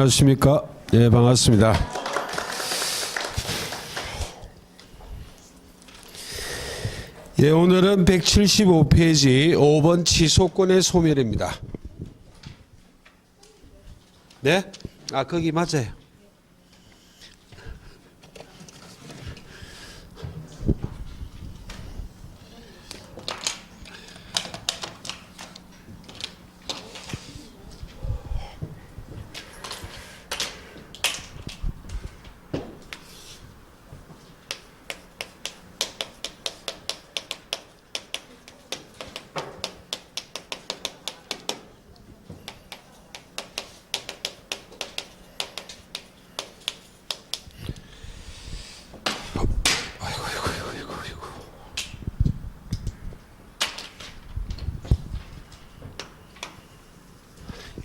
안녕하십니까. 예, 반갑습니다. 예, 오늘은 175페이지 5번 취소권의 소멸입니다. 네? 아, 거기 맞아요.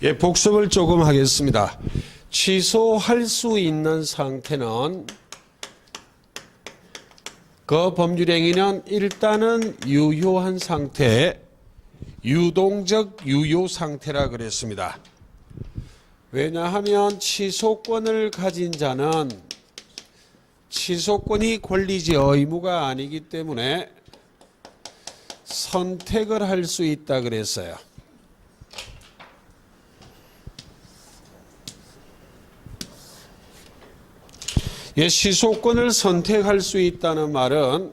예, 복습을 조금 하겠습니다. 취소할 수 있는 상태는 그 법률행위는 일단은 유효한 상태, 유동적 유효 상태라 그랬습니다. 왜냐하면 취소권을 가진 자는 취소권이 권리지 의무가 아니기 때문에 선택을 할 수 있다 그랬어요. 예, 취소권을 선택할 수 있다는 말은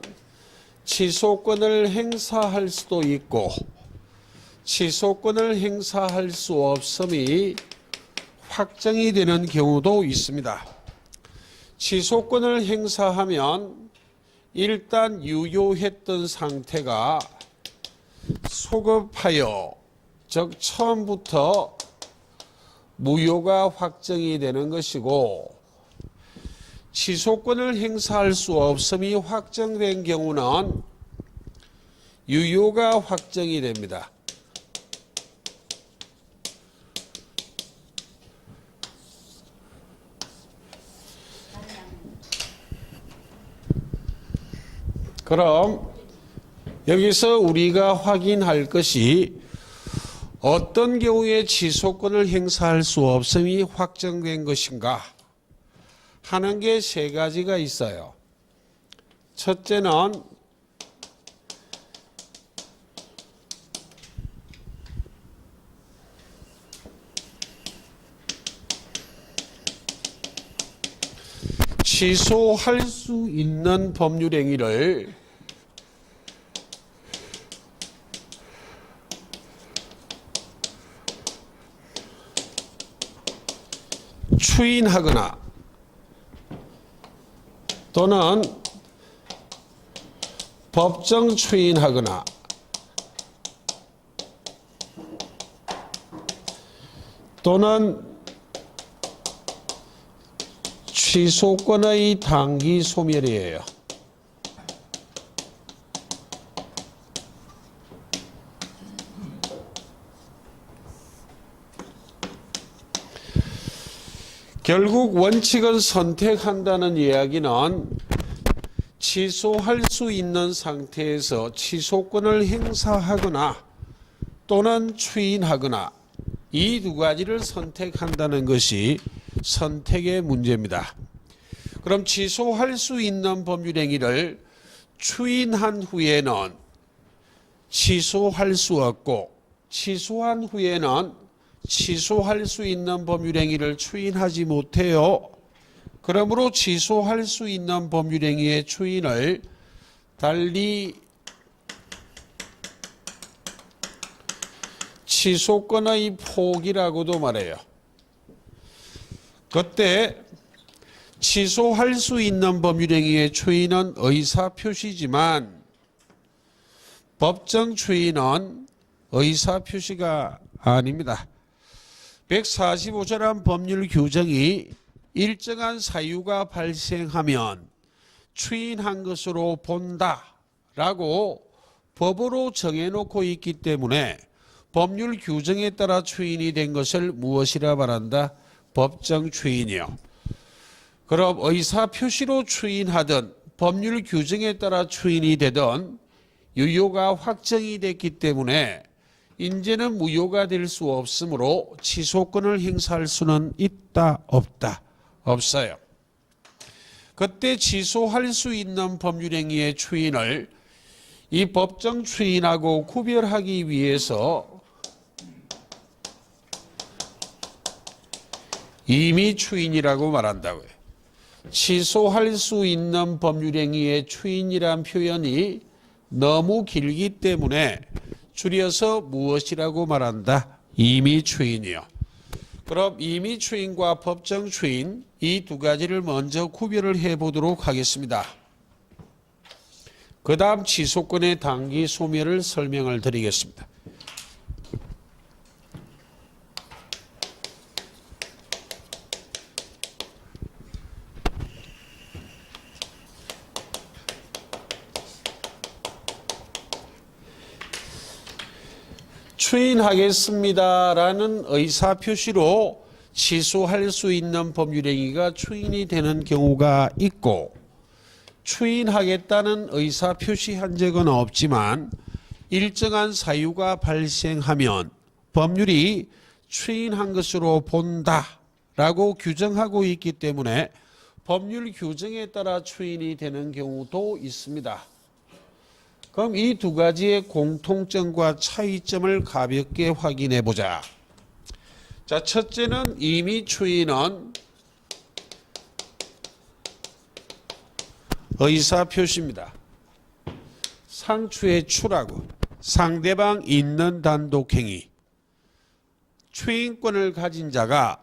취소권을 행사할 수도 있고 취소권을 행사할 수 없음이 확정이 되는 경우도 있습니다. 취소권을 행사하면 일단 유효했던 상태가 소급하여, 즉 처음부터 무효가 확정이 되는 것이고, 취소권을 행사할 수 없음이 확정된 경우는 유효가 확정이 됩니다. 그럼 여기서 우리가 확인할 것이 어떤 경우에 취소권을 행사할 수 없음이 확정된 것인가 하는 게 세 가지가 있어요. 첫째는 취소할 수 있는 법률행위를 추인하거나 또는 법정 추인하거나 또는 취소권의 단기 소멸이에요. 결국 원칙은 선택한다는 이야기는 취소할 수 있는 상태에서 취소권을 행사하거나 또는 추인하거나 이 두 가지를 선택한다는 것이 선택의 문제입니다. 그럼 취소할 수 있는 법률행위를 추인한 후에는 취소할 수 없고, 취소한 후에는 취소할 수 있는 법률행위를 추인하지 못해요. 그러므로 취소할 수 있는 법률행위의 추인을 달리 취소권의 포기라고도 말해요. 그때 취소할 수 있는 법률행위의 추인은 의사표시지만 법정 추인은 의사표시가 아닙니다. 145조란 법률 규정이 일정한 사유가 발생하면 추인한 것으로 본다라고 법으로 정해놓고 있기 때문에 법률 규정에 따라 추인이 된 것을 무엇이라 말한다? 법정 추인이요. 그럼 의사표시로 추인하든 법률 규정에 따라 추인이 되든 유효가 확정이 됐기 때문에 인재는 무효가 될 수 없으므로 취소권을 행사할 수는 있다, 없다? 없어요. 그때 취소할 수 있는 법률행위의 추인을 이 법정 추인하고 구별하기 위해서 임의 추인이라고 말한다고요. 취소할 수 있는 법률행위의 추인이란 표현이 너무 길기 때문에 줄여서 무엇이라고 말한다? 임의 추인이요. 그럼 임의 추인과 법정 추인 이 두 가지를 먼저 구별을 해보도록 하겠습니다. 그 다음 취소권의 단기 소멸을 설명을 드리겠습니다. 추인하겠습니다라는 의사표시로 취소할 수 있는 법률행위가 추인이 되는 경우가 있고, 추인하겠다는 의사표시한 적은 없지만 일정한 사유가 발생하면 법률이 추인한 것으로 본다라고 규정하고 있기 때문에 법률 규정에 따라 추인이 되는 경우도 있습니다. 그럼 이 두 가지의 공통점과 차이점을 가볍게 확인해 보자. 자, 첫째는 임의 추인은 의사표시입니다. 상추의 추라고 상대방 있는 단독행위. 추인권을 가진 자가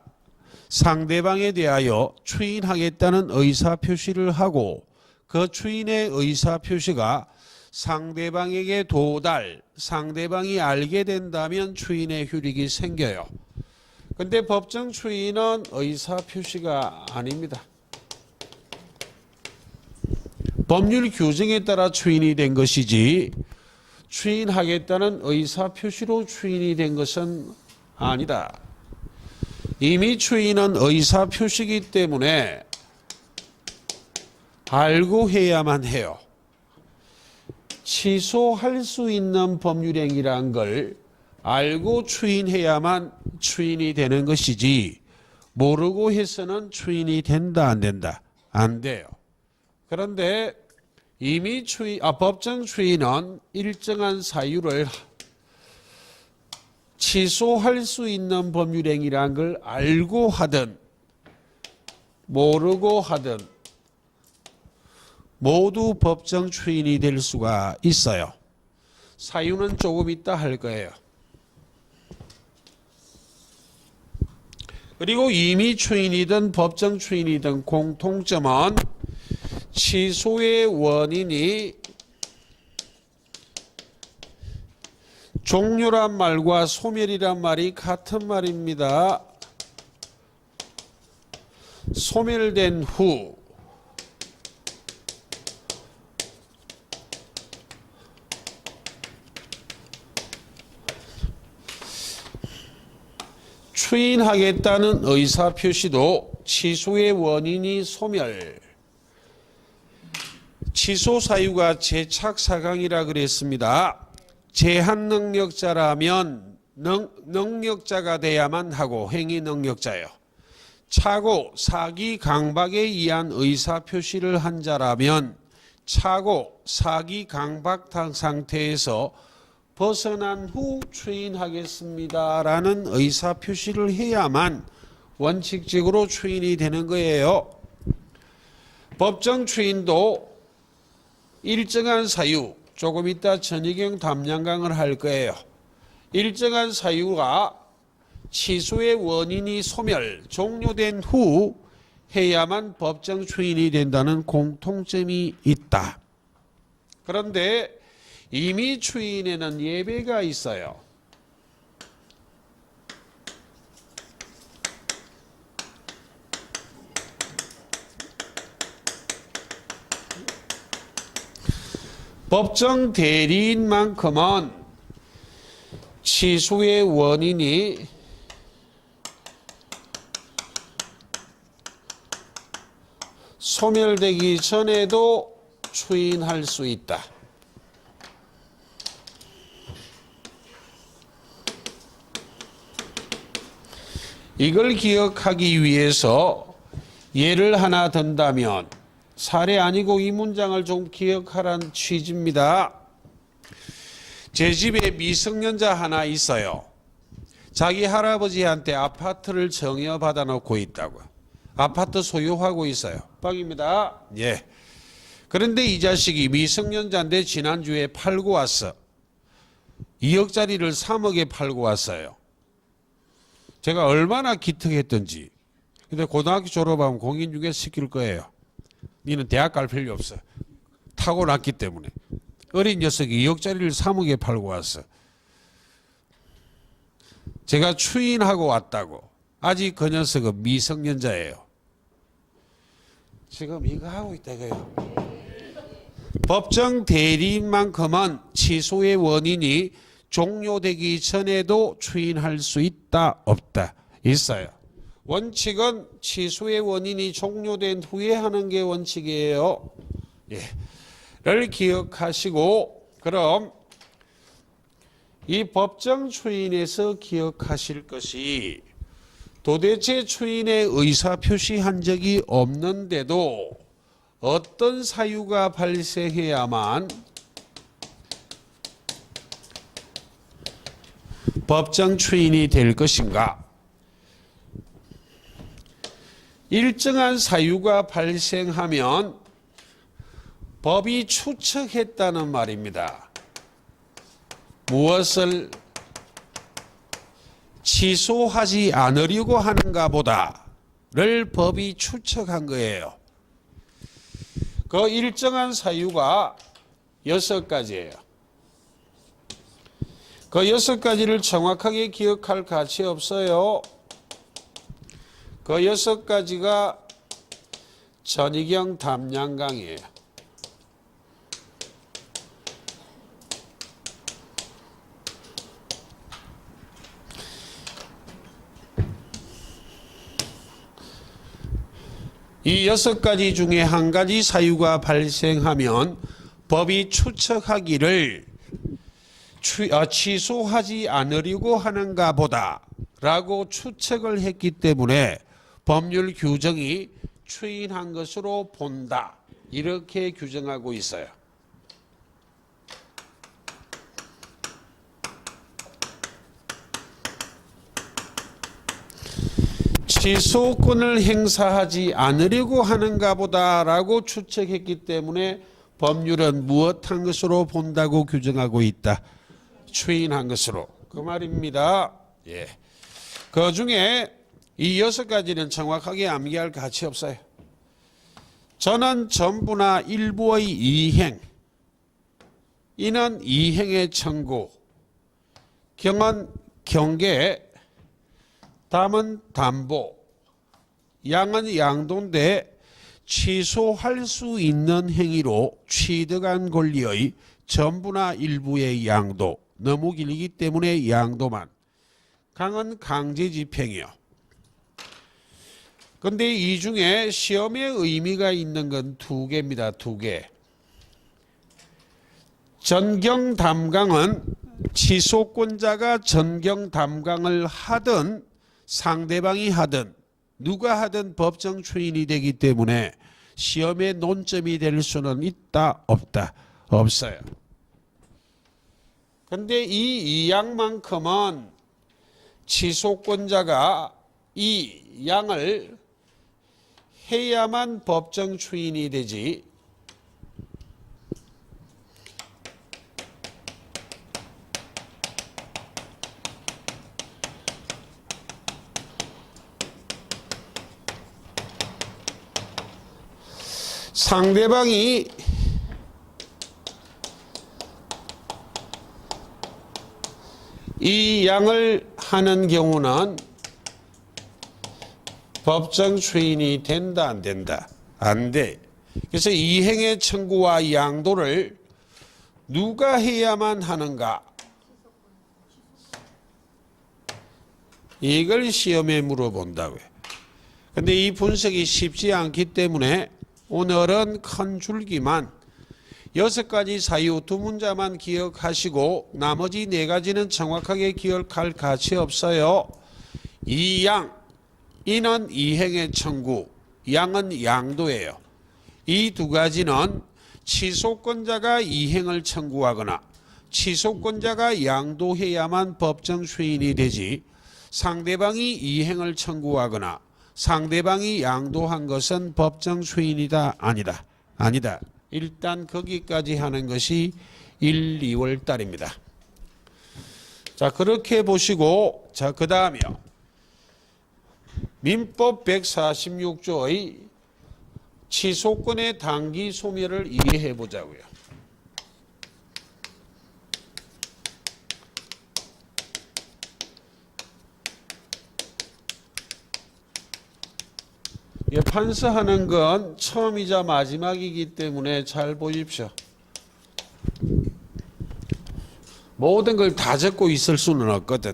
상대방에 대하여 추인하겠다는 의사표시를 하고 그 추인의 의사표시가 상대방에게 상대방이 알게 된다면 추인의 효력이 생겨요. 근데 법정 추인은 의사표시가 아닙니다. 법률 규정에 따라 추인이 된 것이지 추인하겠다는 의사표시로 추인이 된 것은 아니다. 이미 추인은 의사표시이기 때문에 알고 해야만 해요. 취소할 수 있는 법률행위란 걸 알고 추인해야만 추인이 되는 것이지 모르고 해서는 추인이 된다, 안 된다? 안 돼요. 그런데 이미 법정 추인은 일정한 사유를 취소할 수 있는 법률행위란 걸 알고 하든 모르고 하든 모두 법정 추인이 될 수가 있어요. 사유는 조금 이따 할 거예요. 그리고 임의 추인이든 법정 추인이든 공통점은 취소의 원인이 종료란 말과 소멸이란 말이 같은 말입니다. 소멸된 후 추인하겠다는 의사표시도 취소의 원인이 소멸. 취소 사유가 제착사강이라 그랬습니다. 제한능력자라면 능력자가 돼야만 하고 행위 능력자예요. 차고 사기 강박에 의한 의사표시를 한 자라면 차고 사기 강박 상태에서 벗어난 후 추인하겠습니다라는 의사표시를 해야만 원칙적으로 추인이 되는 거예요. 법정 추인도 일정한 사유, 조금 이따 전희경 담양강을 할 거예요. 일정한 사유가 취소의 원인이 소멸, 종료된 후 해야만 법정 추인이 된다는 공통점이 있다. 그런데 임의 추인에는 예외가 있어요. 법정 대리인만큼은 취소의 원인이 소멸되기 전에도 추인할 수 있다. 이걸 기억하기 위해서 예를 하나 든다면 사례 아니고 이 문장을 좀 기억하라는 취지입니다. 제 집에 미성년자 하나 있어요. 자기 할아버지한테 아파트를 정여받아 놓고 있다고. 아파트 소유하고 있어요. 빵입니다. 예. 그런데 이 자식이 미성년자인데 지난주에 팔고 왔어. 2억짜리를 3억에 팔고 왔어요. 제가 얼마나 기특했던지. 근데 고등학교 졸업하면 공인중개 시킬 거예요. 니는 대학 갈 필요 없어. 타고났기 때문에. 어린 녀석이 2억짜리를 3억에 팔고 왔어. 제가 추인하고 왔다고. 아직 그 녀석은 미성년자예요. 지금 이거 하고 있다 이거요. 법정 대리인만큼은 취소의 원인이 종료되기 전에도 추인할 수 있다 없다 있어요. 원칙은 취소의 원인이 종료된 후에 하는 게 원칙이에요. 예. 를 기억하시고 그럼 이 법정 추인에서 기억하실 것이 도대체 추인의 의사 표시한 적이 없는데도 어떤 사유가 발생해야만 법정 추인이 될 것인가? 일정한 사유가 발생하면 법이 추측했다는 말입니다. 무엇을 취소하지 않으려고 하는가 보다를 법이 추측한 거예요. 그 일정한 사유가 6가지예요. 그 6가지를 정확하게 기억할 가치 없어요. 그 6가지가 전희경 담양강이에요. 이 6가지 중에 한 가지 사유가 발생하면 법이 추측하기를 취소하지 않으려고 하는가 보다 라고 추측을 했기 때문에 법률 규정이 추인한 것으로 본다. 이렇게 규정하고 있어요. 취소권을 행사하지 않으려고 하는가 보다라고 추측했기 때문에 법률은 무엇한 것으로 본다고 규정하고 있다. 추인한 것으로. 그 말입니다. 예. 그 중에 이 6가지는 정확하게 암기할 가치 없어요. 저는 전부나 일부의 이행, 이는 이행의 청구, 경은 경계, 담은 담보, 양은 양도인데 취소할 수 있는 행위로 취득한 권리의 전부나 일부의 양도, 너무 길기 때문에 양도만, 강은 강제집행이요. 그런데 이 중에 시험에 의미가 있는 건 2개입니다. 2개. 전경담강은 취소권자가 전경담강을 하든 상대방이 하든 누가 하든 법정 추인이 되기 때문에 시험의 논점이 될 수는 있다 없다? 없어요. 근데 이 양만큼은 취소권자가 이 양을 해야만 법정 추인이 되지 상대방이 이 양을 하는 경우는 법정 추인이 된다 안 된다? 안 돼. 그래서 이행의 청구와 양도를 누가 해야만 하는가? 이걸 시험에 물어본다고요. 근데 이 분석이 쉽지 않기 때문에 오늘은 큰 줄기만 6가지 사유 2문자만 기억하시고 나머지 4가지는 정확하게 기억할 가치 없어요. 이 양 인은 이행의 청구, 양은 양도예요. 이 두 가지는 취소권자가 이행을 청구하거나 취소권자가 양도해야만 법정 수인이 되지, 상대방이 이행을 청구하거나 상대방이 양도한 것은 법정 수인이다 아니다. 아니다. 일단 거기까지 하는 것이 1, 2월 달입니다. 자, 그렇게 보시고, 자, 그 다음이요. 민법 146조의 취소권의 단기 소멸을 이해해 보자고요. 판서하는 건 처음이자 마지막이기 때문에 잘 보십시오. 모든 걸 다 적고 있을 수는 없거든.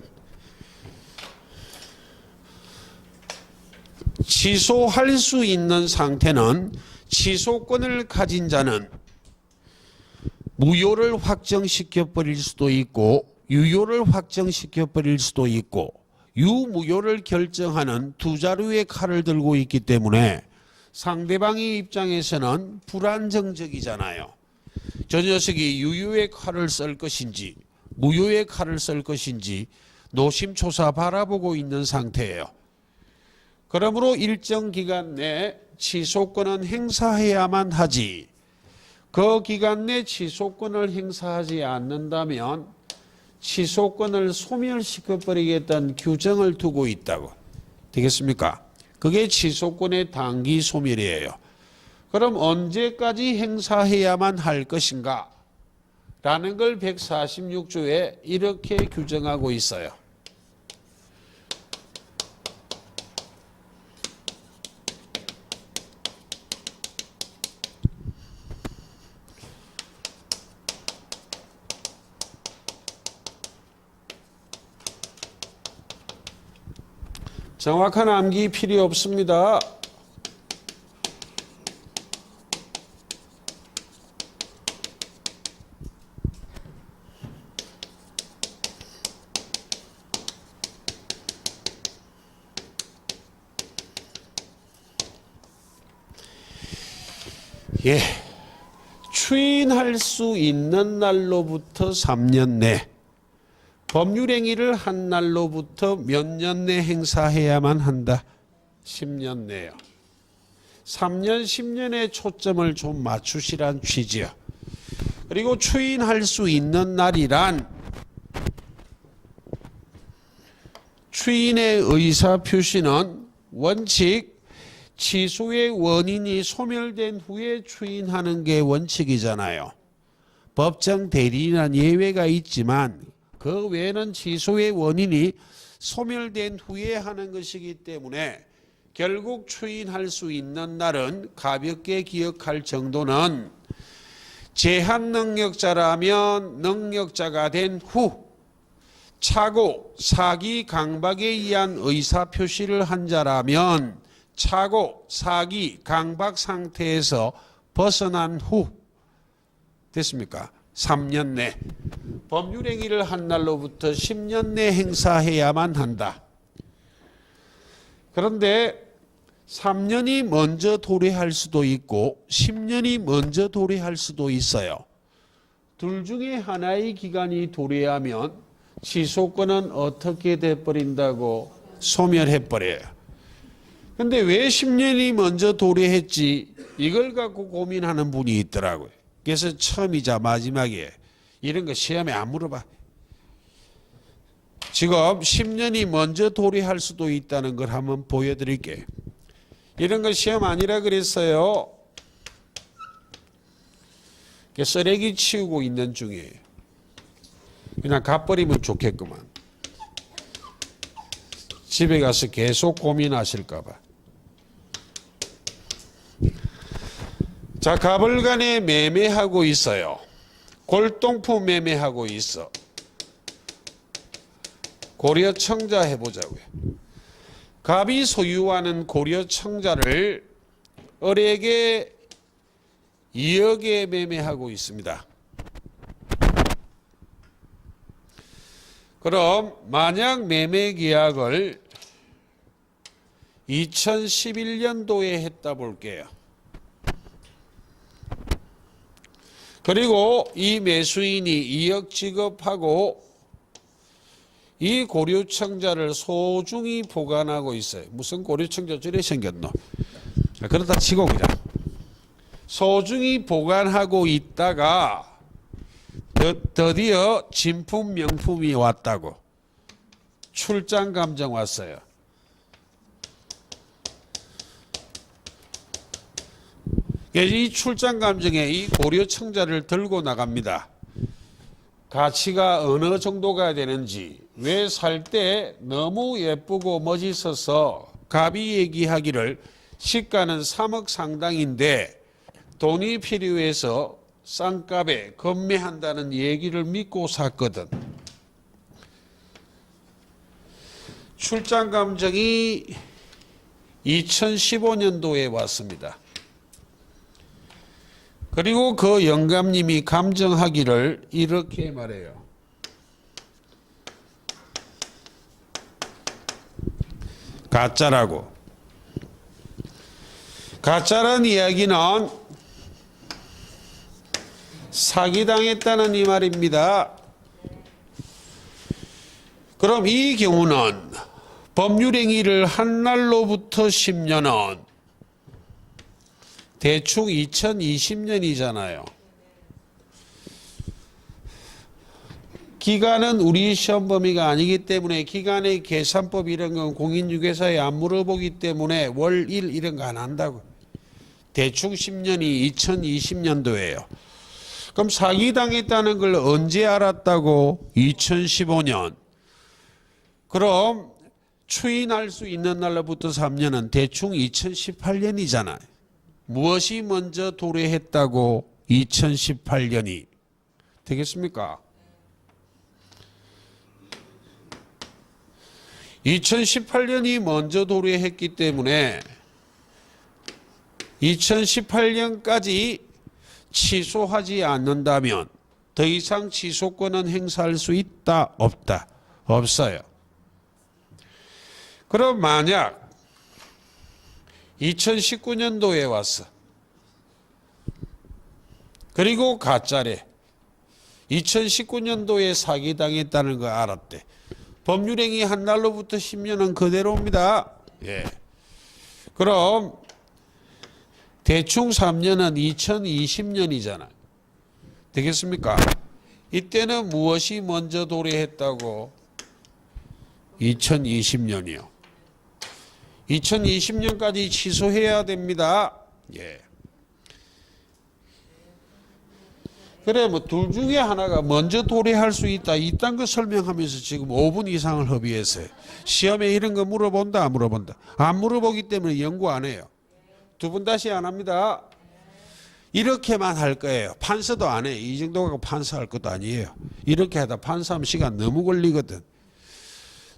취소할 수 있는 상태는 취소권을 가진 자는 무효를 확정시켜 버릴 수도 있고 유효를 확정시켜 버릴 수도 있고 유무효를 결정하는 두 자루의 칼을 들고 있기 때문에 상대방의 입장에서는 불안정적이잖아요. 저 녀석이 유효의 칼을 쓸 것인지 무효의 칼을 쓸 것인지 노심초사 바라보고 있는 상태예요. 그러므로 일정 기간 내 취소권은 행사해야만 하지, 그 기간 내 취소권을 행사하지 않는다면 취소권을 소멸시켜버리겠다는 규정을 두고 있다고. 되겠습니까? 그게 취소권의 단기 소멸이에요. 그럼 언제까지 행사해야만 할 것인가? 라는 걸 146조에 이렇게 규정하고 있어요. 정확한 암기 필요 없습니다. 예, 추인할 수 있는 날로부터 3년 내, 법률행위를 한 날로부터 몇 년 내 행사해야만 한다. 10년 내요. 3년, 10년의 초점을 좀 맞추시란 취지요. 그리고 추인할 수 있는 날이란 추인의 의사표시는 원칙 취소의 원인이 소멸된 후에 추인하는 게 원칙이잖아요. 법정 대리인은 예외가 있지만 그 외에는 취소의 원인이 소멸된 후에 하는 것이기 때문에 결국 추인할 수 있는 날은 가볍게 기억할 정도는 제한 능력자라면 능력자가 된 후 차고 사기 강박에 의한 의사표시를 한 자라면 차고 사기 강박 상태에서 벗어난 후 됐습니까? 3년 내 법률행위를 한 날로부터 10년 내 행사해야만 한다. 그런데 3년이 먼저 도래할 수도 있고 10년이 먼저 도래할 수도 있어요. 둘 중에 하나의 기간이 도래하면 취소권은 어떻게 돼버린다고? 소멸해버려요. 근데 왜 10년이 먼저 도래했지? 이걸 갖고 고민하는 분이 있더라고요. 그래서 처음이자 마지막에 이런 거 시험에 안 물어봐. 지금 10년이 먼저 도래할 수도 있다는 걸 한번 보여드릴게요. 이런 거 시험 아니라 그랬어요. 쓰레기 치우고 있는 중이에요. 그냥 가버리면 좋겠구만. 집에 가서 계속 고민하실까 봐. 자, 갑을간에 매매하고 있어요. 골동품 매매하고 있어. 고려청자 해보자고요. 갑이 소유하는 고려청자를 을에게 2억에 매매하고 있습니다. 그럼 만약 매매 계약을 2011년도에 했다 볼게요. 그리고 이 매수인이 2억 지급하고 이 고류청자를 소중히 보관하고 있어요. 무슨 고류청자 저래 생겼노? 그렇다 치고 그냥 소중히 보관하고 있다가 드디어 진품 명품이 왔다고 출장 감정 왔어요. 이 출장 감정에 이 고려청자를 들고 나갑니다. 가치가 어느 정도가 되는지, 왜 살 때 너무 예쁘고 멋있어서 갑이 얘기하기를 시가는 3억 상당인데 돈이 필요해서 싼 값에 건매한다는 얘기를 믿고 샀거든. 출장 감정이 2015년도에 왔습니다. 그리고 그 영감님이 감정하기를 이렇게 말해요. 가짜라고. 가짜란 이야기는 사기당했다는 이 말입니다. 그럼 이 경우는 법률행위를 한 날로부터 10년은 대충 2020년이잖아요. 기간은 우리 시험 범위가 아니기 때문에 기간의 계산법 이런 건 공인중개사에 안 물어보기 때문에 월, 일 이런 거 안 한다고. 대충 10년이 2020년도예요. 그럼 사기당했다는 걸 언제 알았다고? 2015년. 그럼 추인할 수 있는 날로부터 3년은 대충 2018년이잖아요. 무엇이 먼저 도래했다고? 2018년이 되겠습니까? 2018년이 먼저 도래했기 때문에 2018년까지 취소하지 않는다면 더 이상 취소권은 행사할 수 있다? 없다? 없어요. 그럼 만약 2019년도에 왔어. 그리고 가짜래. 2019년도에 사기당했다는 거 알았대. 법률행위 한 날로부터 10년은 그대로입니다. 예. 그럼 대충 3년은 2020년이잖아요. 되겠습니까? 이때는 무엇이 먼저 도래했다고? 2020년이요. 2020년까지 취소해야 됩니다. 예. 그래, 뭐, 둘 중에 하나가 먼저 도래할 수 있다. 이딴 거 설명하면서 지금 5분 이상을 허비했어요. 시험에 이런 거 물어본다, 안 물어본다? 안 물어보기 때문에 연구 안 해요. 두 분 다시 안 합니다. 이렇게만 할 거예요. 판서도 안 해. 이 정도 갖고 판서할 것도 아니에요. 이렇게 하다 판서하면 시간 너무 걸리거든.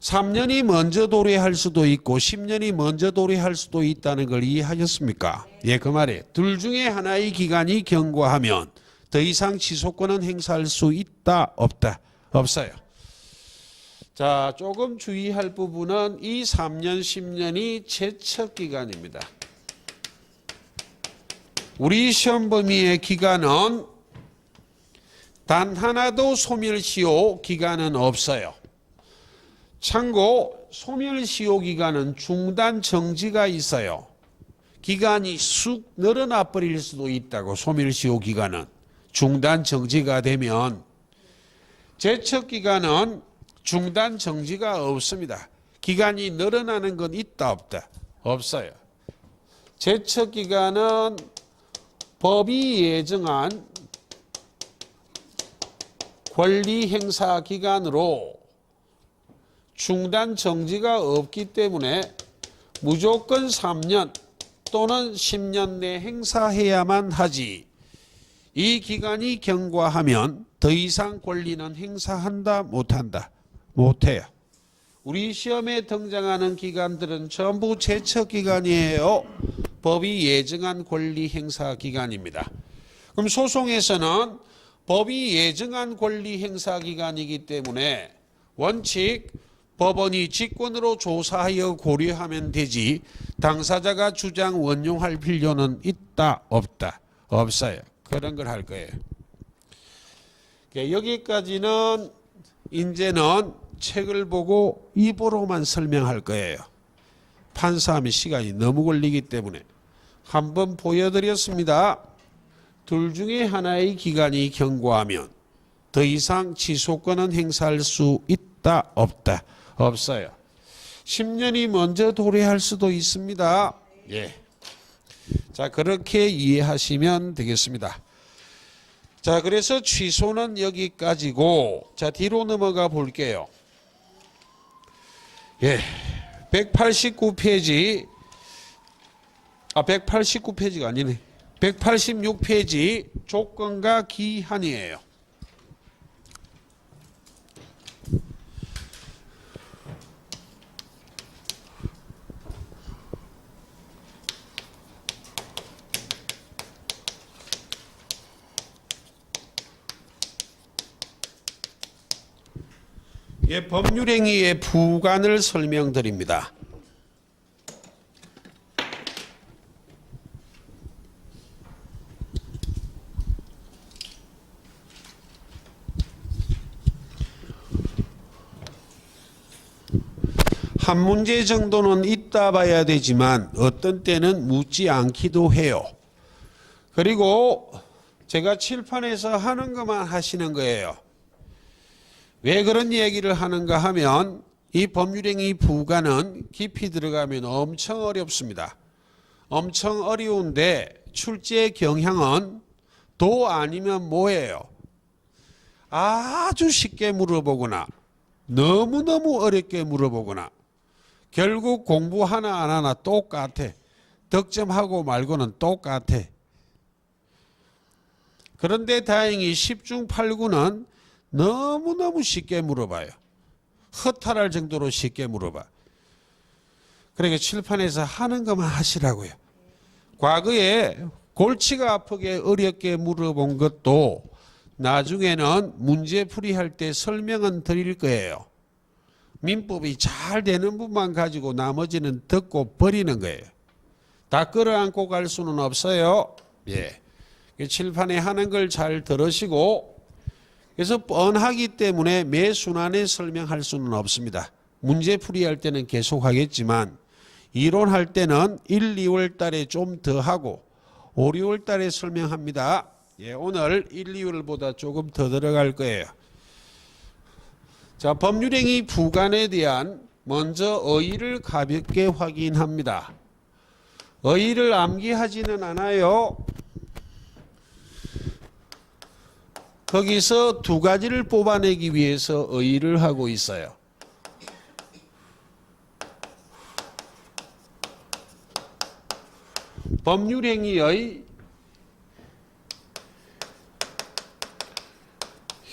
3년이 먼저 도래할 수도 있고 10년이 먼저 도래할 수도 있다는 걸 이해하셨습니까? 예, 그 말이에요. 둘 중에 하나의 기간이 경과하면 더 이상 취소권은 행사할 수 있다? 없다? 없어요. 자, 조금 주의할 부분은 이 3년, 10년이 제척기간입니다. 우리 시험 범위의 기간은 단 하나도 소멸시효 기간은 없어요. 참고 소멸시효 기간은 중단 정지가 있어요. 기간이 쑥 늘어나 버릴 수도 있다고. 소멸시효 기간은 중단 정지가 되면. 제척 기간은 중단 정지가 없습니다. 기간이 늘어나는 건 있다 없다? 없어요. 제척 기간은 법이 예정한 권리 행사 기간으로 중단 정지가 없기 때문에 무조건 3년 또는 10년 내 행사해야만 하지. 이 기간이 경과하면 더 이상 권리는 행사한다 못한다? 못해요. 우리 시험에 등장하는 기간들은 전부 제척 기간이에요. 법이 예정한 권리 행사 기간입니다. 그럼 소송에서는 법이 예정한 권리 행사 기간이기 때문에 원칙 법원이 직권으로 조사하여 고려하면 되지 당사자가 주장 원용할 필요는 있다 없다? 없어요. 그런 걸 할 거예요. 여기까지는 이제는 책을 보고 입으로만 설명할 거예요. 판사하면 시간이 너무 걸리기 때문에 한번 보여드렸습니다. 둘 중에 하나의 기관이 경고하면 더 이상 취소권은 행사할 수 있다 없다? 없어요. 10년이 먼저 도래할 수도 있습니다. 예. 자, 그렇게 이해하시면 되겠습니다. 자, 그래서 취소는 여기까지고, 자, 뒤로 넘어가 볼게요. 예. 189페이지, 189페이지가 아니네. 186페이지 조건과 기한이에요. 예, 법률행위의 부관을 설명드립니다. 한 문제 정도는 있다 봐야 되지만 어떤 때는 묻지 않기도 해요. 그리고 제가 칠판에서 하는 것만 하시는 거예요. 왜 그런 얘기를 하는가 하면 이 법률행위 부관은 깊이 들어가면 엄청 어렵습니다. 엄청 어려운데 출제 경향은 도 아니면 뭐예요? 아주 쉽게 물어보거나 너무너무 어렵게 물어보거나 결국 공부 하나 안 하나 똑같아. 득점하고 말고는 똑같아. 그런데 다행히 10중 8구는 너무너무 쉽게 물어봐요. 허탈할 정도로 쉽게 물어봐. 그러니까 칠판에서 하는 것만 하시라고요. 과거에 골치가 아프게 어렵게 물어본 것도 나중에는 문제풀이할 때 설명은 드릴 거예요. 민법이 잘 되는 부분만 가지고 나머지는 듣고 버리는 거예요. 다 끌어안고 갈 수는 없어요. 예. 칠판에 하는 걸 잘 들으시고, 그래서 뻔하기 때문에 매 순환에 설명할 수는 없습니다. 문제풀이할 때는 계속 하겠지만 이론할 때는 1, 2월 달에 좀 더 하고 5, 6월 달에 설명합니다. 예, 오늘 1, 2월보다 조금 더 들어갈 거예요. 자, 법률행위 부관에 대한 먼저 어휘를 가볍게 확인합니다. 어휘를 암기하지는 않아요. 거기서 두 가지를 뽑아내기 위해서 어휘를 하고 있어요. 법률행위의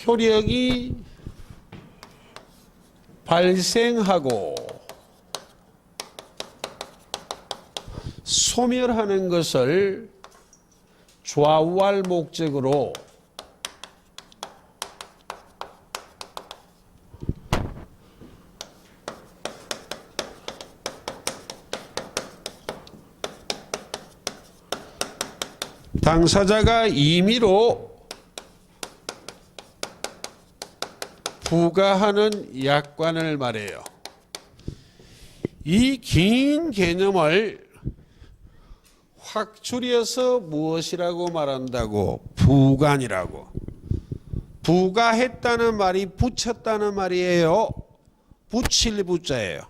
효력이 발생하고 소멸하는 것을 좌우할 목적으로 당사자가 임의로 부과하는 약관을 말해요. 이 긴 개념을 확 줄여서 무엇이라고 말한다고? 부관이라고. 부과했다는 말이 붙였다는 말이에요. 붙일 부자예요.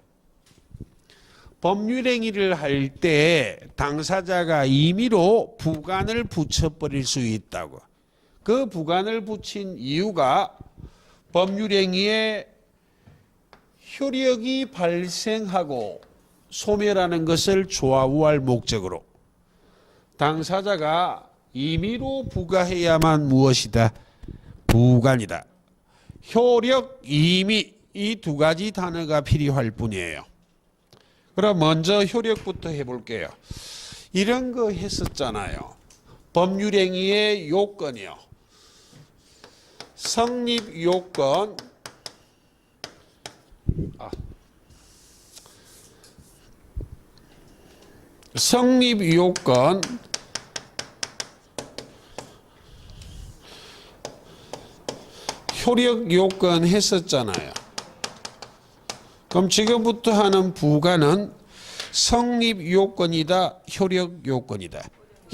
법률행위를 할 때 당사자가 임의로 부관을 붙여버릴 수 있다고. 그 부관을 붙인 이유가 법률행위의 효력이 발생하고 소멸하는 것을 좌우할 목적으로 당사자가 임의로 부과해야만 무엇이다? 부관이다. 효력, 임의 이 두 가지 단어가 필요할 뿐이에요. 그럼 먼저 효력부터 해볼게요. 이런 거 했었잖아요. 법률행위의 요건이요. 성립 요건, 성립 요건 효력 요건 했었잖아요. 그럼 지금부터 하는 부가는 성립 요건이다, 효력 요건이다.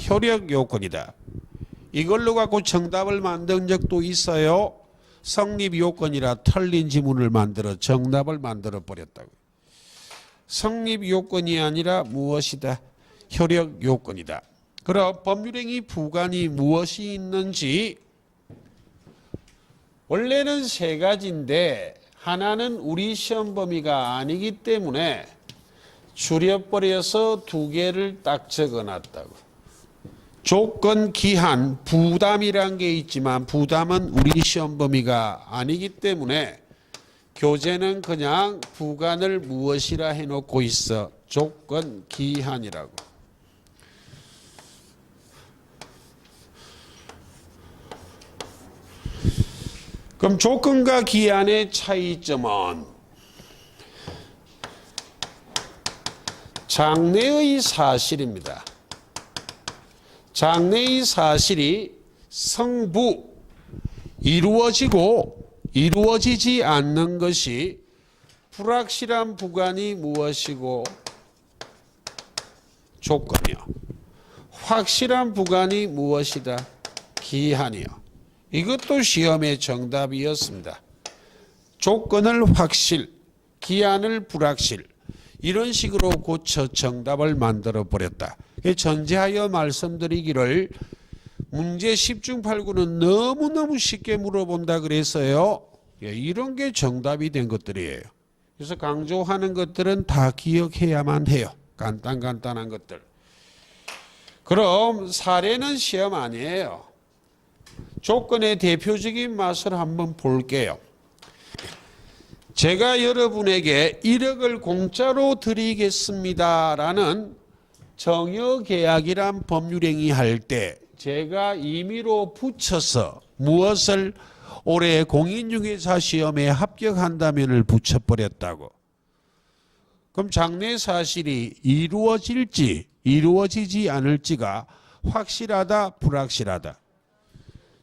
효력 요건이다. 이걸로 갖고 정답을 만든 적도 있어요. 성립 요건이라 틀린 지문을 만들어 정답을 만들어 버렸다고. 성립 요건이 아니라 무엇이다? 효력 요건이다. 그럼 법률행위 부관이 무엇이 있는지 원래는 세 가지인데 하나는 우리 시험 범위가 아니기 때문에 줄여버려서 두 개를 딱 적어놨다고. 조건, 기한, 부담이란 게 있지만 부담은 우리 시험 범위가 아니기 때문에 교재는 그냥 부관을 무엇이라 해놓고 있어. 조건, 기한이라고. 그럼 조건과 기한의 차이점은 장래의 사실입니다. 장래의 사실이 성부 이루어지고 이루어지지 않는 것이 불확실한 부관이 무엇이고 조건이요. 확실한 부관이 무엇이다? 기한이요. 이것도 시험의 정답이었습니다. 조건을 확실, 기한을 불확실 이런 식으로 고쳐 정답을 만들어 버렸다. 전제하여 말씀드리기를 문제 10중 8구는 너무너무 쉽게 물어본다 그래서요. 이런 게 정답이 된 것들이에요. 그래서 강조하는 것들은 다 기억해야만 해요. 간단한 것들. 그럼 사례는 시험 아니에요. 조건의 대표적인 맛을 한번 볼게요. 제가 여러분에게 1억을 공짜로 드리겠습니다라는 정여계약이란 법률행위 할 때 제가 임의로 붙여서 무엇을 올해 공인중개사 시험에 합격한다면을 붙여버렸다고. 그럼 장래 사실이 이루어질지 이루어지지 않을지가 확실하다 불확실하다.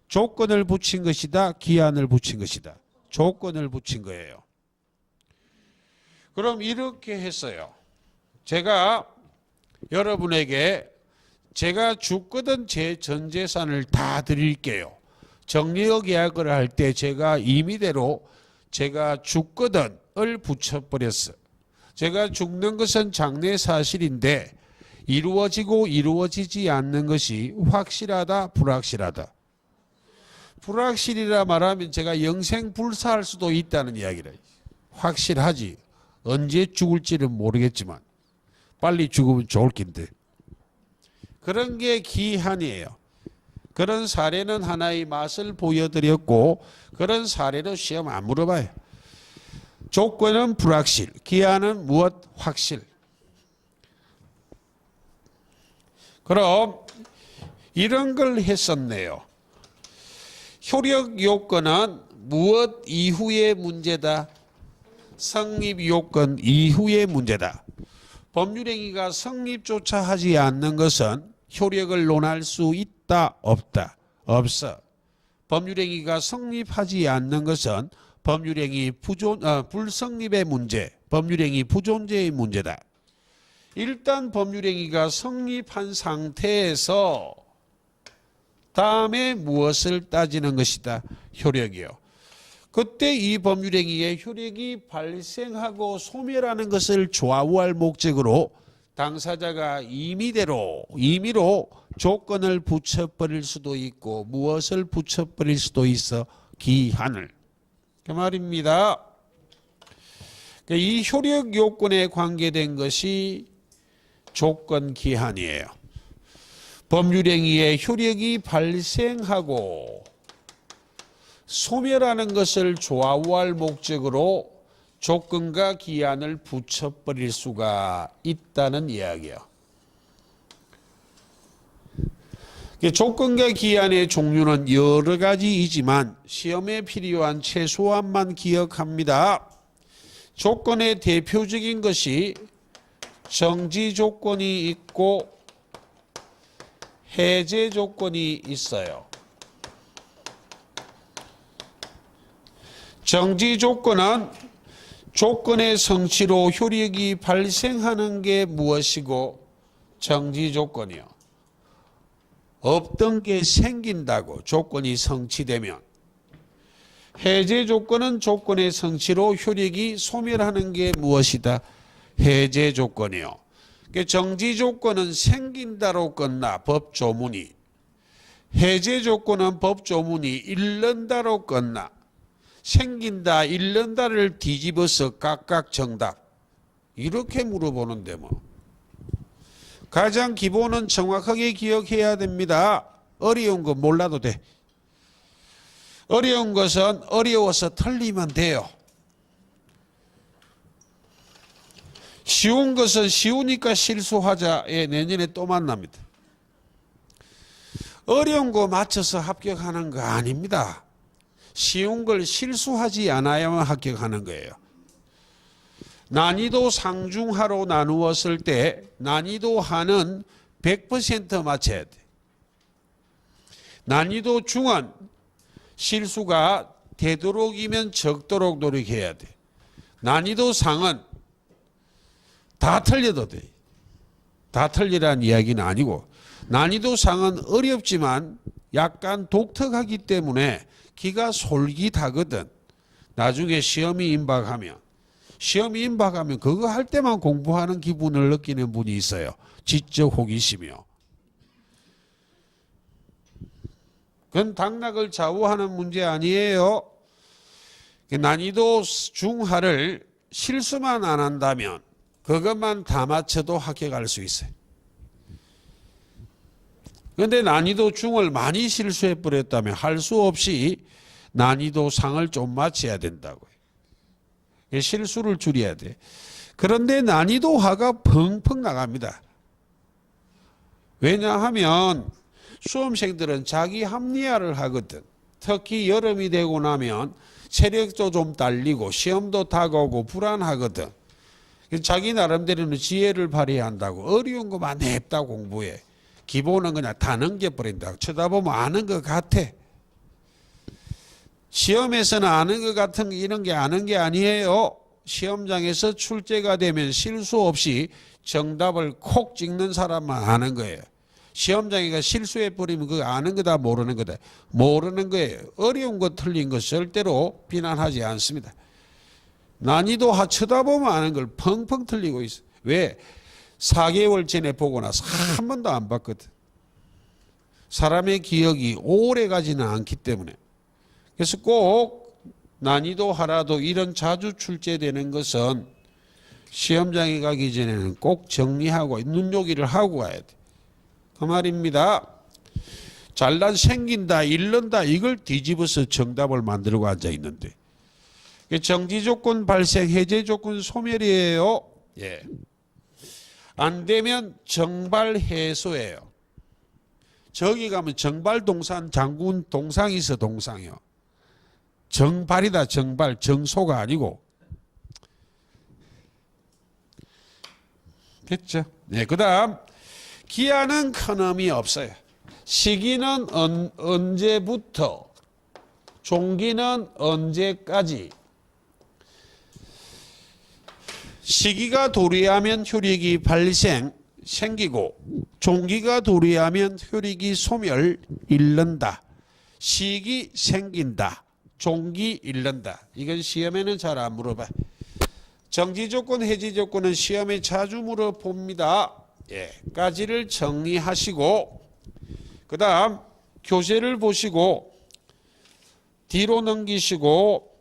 조건을 붙인 것이다 기한을 붙인 것이다. 조건을 붙인 거예요. 그럼 이렇게 했어요. 제가 여러분에게 제가 죽거든 제 전 재산을 다 드릴게요. 정리역 계약을 할 때 제가 임의대로 제가 죽거든을 붙여버렸어. 제가 죽는 것은 장래 사실인데 이루어지고 이루어지지 않는 것이 확실하다 불확실하다. 불확실이라 말하면 제가 영생 불사할 수도 있다는 이야기를. 확실하지. 언제 죽을지는 모르겠지만 빨리 죽으면 좋을 긴데. 그런 게 기한이에요. 그런 사례는 하나의 맛을 보여드렸고 그런 사례로 시험 안 물어봐요. 조건은 불확실, 기한은 무엇? 확실. 그럼 이런 걸 했었네요. 효력 요건은 무엇 이후의 문제다? 성립 요건 이후의 문제다. 법률행위가 성립조차 하지 않는 것은 효력을 논할 수 있다 없다? 없어. 법률행위가 성립하지 않는 것은 법률행위 불성립의 문제, 법률행위 부존재의 문제다. 일단 법률행위가 성립한 상태에서 다음에 무엇을 따지는 것이다? 효력이요. 그때 이 법률행위의 효력이 발생하고 소멸하는 것을 좌우할 목적으로 당사자가 임의로 조건을 붙여버릴 수도 있고 무엇을 붙여버릴 수도 있어? 기한을. 그 말입니다. 이 효력 요건에 관계된 것이 조건 기한이에요. 법률행위의 효력이 발생하고 소멸하는 것을 좌우할 목적으로 조건과 기한을 붙여버릴 수가 있다는 이야기예요. 조건과 기한의 종류는 여러 가지이지만 시험에 필요한 최소한만 기억합니다. 조건의 대표적인 것이 정지 조건이 있고 해제 조건이 있어요. 정지 조건은 조건의 성취로 효력이 발생하는 게 무엇이고, 정지 조건이요, 없던 게 생긴다고 조건이 성취되면. 해제 조건은 조건의 성취로 효력이 소멸하는 게 무엇이다? 해제 조건이요. 정지 조건은 생긴다로 끝나 법조문이, 해제 조건은 법조문이 잃는다로 끝나. 생긴다, 잃는다를 뒤집어서 각각 정답. 이렇게 물어보는데 뭐. 가장 기본은 정확하게 기억해야 됩니다. 어려운 거 몰라도 돼. 어려운 것은 어려워서 틀리면 돼요. 쉬운 것은 쉬우니까 실수하자에 내년에 또 만납니다. 어려운 거 맞춰서 합격하는 거 아닙니다. 쉬운 걸 실수하지 않아야만 합격하는 거예요. 난이도 상중하로 나누었을 때 난이도 하는 100% 맞춰야 돼. 난이도 중은 실수가 되도록이면 적도록 노력해야 돼. 난이도 상은 다 틀려도 돼. 다 틀리라는 이야기는 아니고, 난이도 상은 어렵지만 약간 독특하기 때문에 기가 솔깃하거든. 나중에 시험이 임박하면 그거 할 때만 공부하는 기분을 느끼는 분이 있어요. 지적 호기심이요. 그건 당락을 좌우하는 문제 아니에요. 난이도 중하를 실수만 안 한다면 그것만 다 맞춰도 합격할 수 있어요. 그런데 난이도 중을 많이 실수해 버렸다면 할 수 없이 난이도 상을 좀 맞춰야 된다고요. 실수를 줄여야 돼. 그런데 난이도 하가 펑펑 나갑니다. 왜냐하면 수험생들은 자기 합리화를 하거든. 특히 여름이 되고 나면 체력도 좀 딸리고 시험도 다가오고 불안하거든. 자기 나름대로는 지혜를 발휘해야 한다고. 어려운 것만 냅다 공부해. 기본은 그냥 다 넘겨버린다고. 쳐다보면 아는 것 같아. 시험에서는 아는 것 같은 이런 게 아는 게 아니에요. 시험장에서 출제가 되면 실수 없이 정답을 콕 찍는 사람만 아는 거예요. 시험장애가 실수해버리면 그거 아는 거다 모르는 거다. 모르는 거예요. 어려운 거 틀린 거 절대로 비난하지 않습니다. 난이도 쳐다보면 아는 걸 펑펑 틀리고 있어. 왜? 4개월 전에 보고 나서 한 번도 안 봤거든. 사람의 기억이 오래 가지는 않기 때문에. 그래서 꼭 난이도 하나도 이런 자주 출제되는 것은 시험장에 가기 전에는 꼭 정리하고 눈요기를 하고 가야 돼. 그 말입니다. 잘난 생긴다, 잃는다 이걸 뒤집어서 정답을 만들고 앉아 있는데. 정지 조건 발생, 해제 조건 소멸이에요. 예. 안 되면 정발 해소예요. 저기 가면 정발 동산 장군 동상이 있어. 동상이요. 정발이다. 정발. 정소가 아니고. 됐죠? 네. 그 다음 기한은 큰 의미 없어요. 시기는 언제부터, 종기는 언제까지. 시기가 도래하면 효력이 생기고 종기가 도래하면 효력이 소멸, 잃는다. 시기 생긴다. 종기 잃는다. 이건 시험에는 잘 안 물어봐. 정지 조건, 해지 조건은 시험에 자주 물어봅니다. 예, 까지를 정리하시고 그 다음 교재를 보시고 뒤로 넘기시고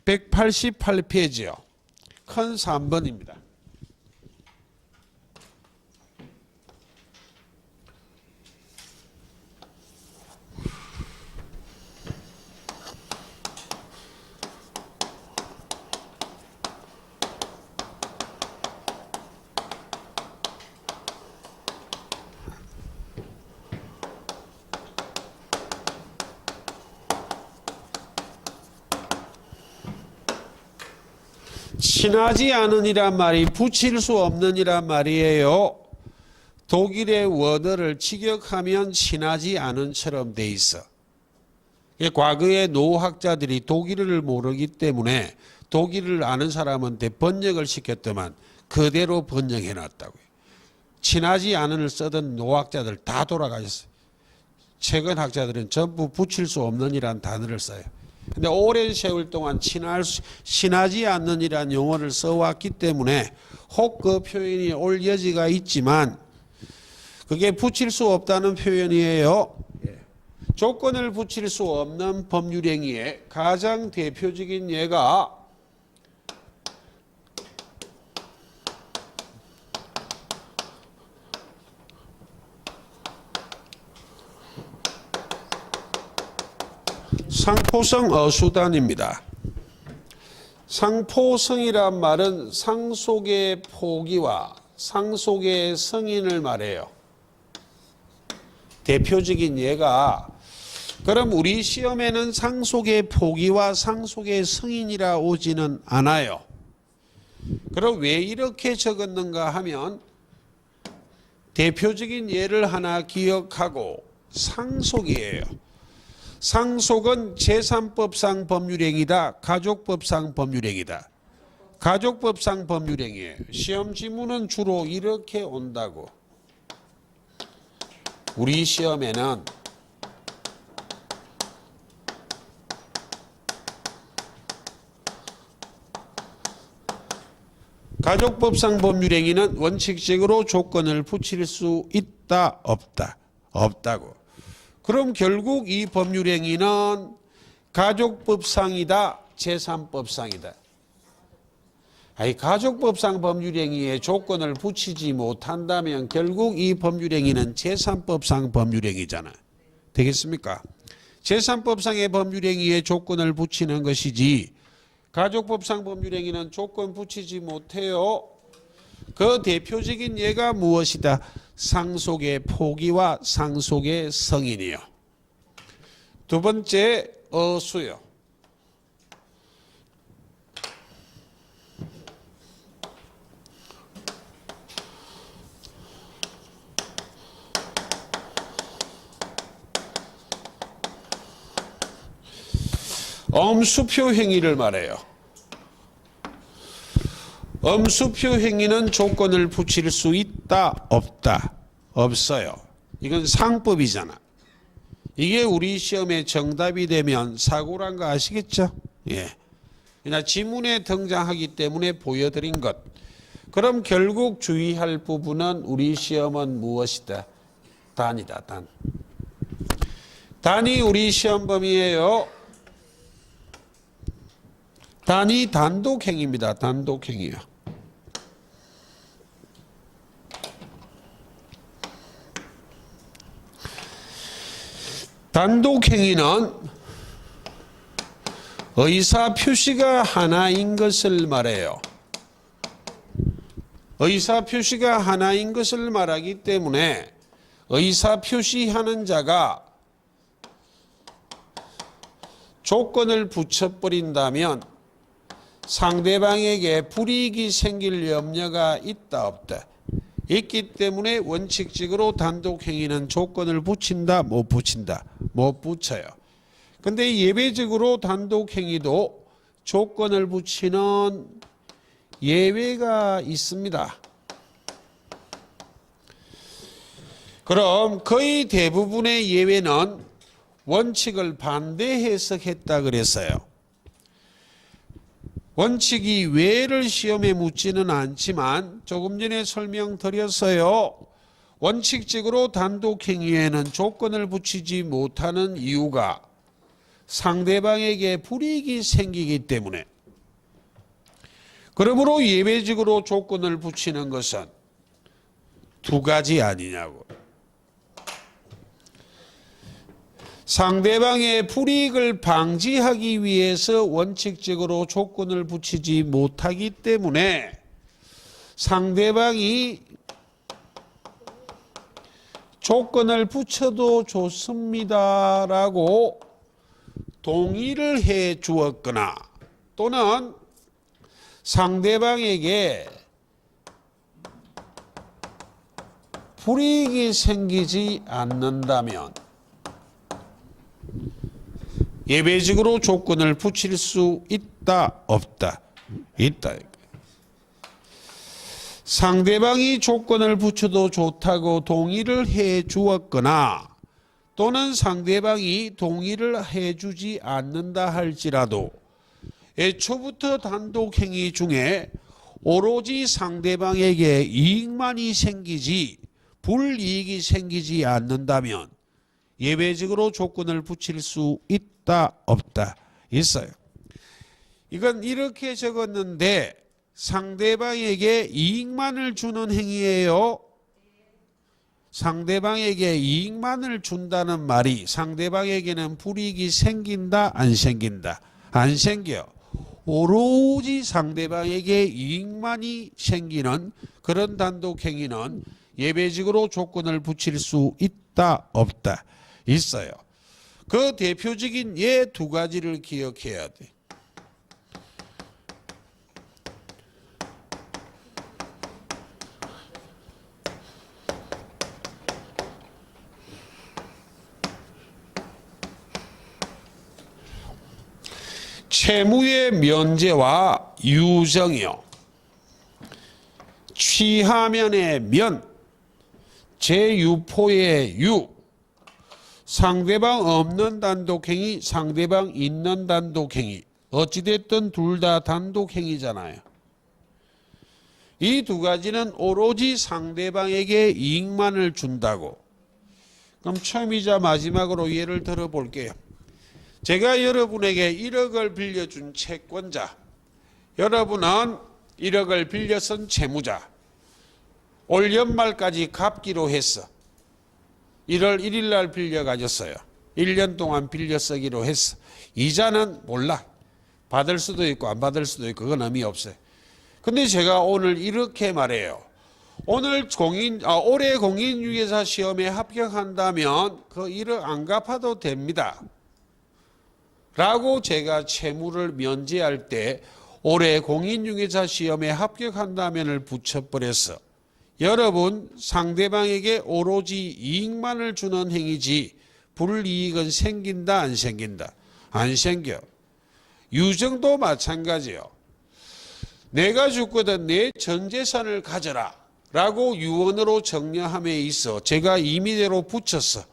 188페이지요. 큰 3번입니다. 친하지 않은이란 말이 붙일 수 없는이란 말이에요. 독일의 원어를 직역하면 친하지 않은처럼 돼 있어. 과거의 노학자들이 독일어를 모르기 때문에 독일을 아는 사람한테 번역을 시켰더만 그대로 번역해 놨다고요. 친하지 않은을 쓰던 노학자들 다 돌아가셨어요. 최근 학자들은 전부 붙일 수 없는이란 단어를 써요. 근데 오랜 세월 동안 친하지 않는이란 용어를 써왔기 때문에 혹 그 표현이 올 여지가 있지만 그게 붙일 수 없다는 표현이에요. 조건을 붙일 수 없는 법률행위의 가장 대표적인 예가 상포성 어수단입니다. 상포성이란 말은 상속의 포기와 상속의 승인을 말해요. 대표적인 예가 그럼 우리 시험에는 상속의 포기와 상속의 승인이라 오지는 않아요. 그럼 왜 이렇게 적었는가 하면 대표적인 예를 하나 기억하고 상속이에요. 상속은 제3법상 법률행위다. 가족법상 법률행위다. 가족법상 법률행위예요. 시험 지문은 주로 이렇게 온다고. 우리 시험에는 가족법상 법률행위는 원칙적으로 조건을 붙일 수 있다, 없다? 없다고. 그럼 결국 이 법률행위는 가족법상이다, 제3법상이다. 아니, 가족법상 법률행위에 조건을 붙이지 못한다면 결국 이 법률행위는 제3법상 법률행위잖아. 되겠습니까? 제3법상의 법률행위에 조건을 붙이는 것이지 가족법상 법률행위는 조건 붙이지 못해요. 그 대표적인 예가 무엇이다? 상속의 포기와 상속의 승인이요. 두 번째 어수요. 엄수표 행위를 말해요. 엄수표 행위는 조건을 붙일 수 있다, 없다? 없어요. 이건 상법이잖아. 이게 우리 시험에 정답이 되면 사고란 거 아시겠죠? 예. 그냥 지문에 등장하기 때문에 보여드린 것. 그럼 결국 주의할 부분은 우리 시험은 무엇이다? 단이다, 단. 단이 우리 시험 범위예요. 단이 단독행위입니다. 단독행위요. 단독행위는 의사표시가 하나인 것을 말해요. 의사표시가 하나인 것을 말하기 때문에 의사표시하는 자가 조건을 붙여버린다면 상대방에게 불이익이 생길 염려가 있다, 없다? 있기 때문에 원칙적으로 단독행위는 조건을 붙인다, 못 붙인다? 못 붙여요. 근데 예외적으로 단독행위도 조건을 붙이는 예외가 있습니다. 그럼 거의 대부분의 예외는 원칙을 반대 해석했다 그랬어요. 원칙이 왜를 시험에 묻지는 않지만 조금 전에 설명드렸어요. 원칙적으로 단독행위에는 조건을 붙이지 못하는 이유가 상대방에게 불이익이 생기기 때문에. 그러므로 예외적으로 조건을 붙이는 것은 두 가지 아니냐고. 상대방의 불이익을 방지하기 위해서 원칙적으로 조건을 붙이지 못하기 때문에 상대방이 조건을 붙여도 좋습니다라고 동의를 해 주었거나 또는 상대방에게 불이익이 생기지 않는다면 예외적으로 조건을 붙일 수 있다, 없다? 있다. 상대방이 조건을 붙여도 좋다고 동의를 해 주었거나 또는 상대방이 동의를 해 주지 않는다 할지라도 애초부터 단독행위 중에 오로지 상대방에게 이익만이 생기지 불이익이 생기지 않는다면 예외적으로 조건을 붙일 수 있다, 없다? 있어요. 이건 이렇게 적었는데 상대방에게 이익만을 주는 행위예요. 상대방에게 이익만을 준다는 말이 상대방에게는 불이익이 생긴다, 안 생긴다? 안 생겨. 오로지 상대방에게 이익만이 생기는 그런 단독행위는 예외적으로 조건을 붙일 수 있다, 없다? 있어요. 그 대표적인 예 두 가지를 기억해야 돼. 채무의 면제와 유정이요. 취하면의 면, 제유포의 유. 상대방 없는 단독행위, 상대방 있는 단독행위. 어찌됐든 둘 다 단독행위잖아요. 이 두 가지는 오로지 상대방에게 이익만을 준다고. 그럼 처음이자 마지막으로 예를 들어 볼게요. 제가 여러분에게 1억을 빌려준 채권자, 여러분은 1억을 빌려 쓴 채무자, 올 연말까지 갚기로 했어. 1월 1일 날 빌려 가졌어요. 1년 동안 빌려 쓰기로 했어. 이자는 몰라. 받을 수도 있고 안 받을 수도 있고 그건 의미 없어요. 근데 제가 오늘 이렇게 말해요. 올해 공인중개사 시험에 합격한다면 그 1억 안 갚아도 됩니다. 라고 제가 채무를 면제할 때 올해 공인중개사 시험에 합격한다면을 붙여버렸어. 여러분, 상대방에게 오로지 이익만을 주는 행위지 불이익은 생긴다, 안 생긴다? 안 생겨. 유정도 마찬가지요. 내가 죽거든 내 전 재산을 가져라 라고 유언으로 정려함에 있어 제가 임의대로 붙였어.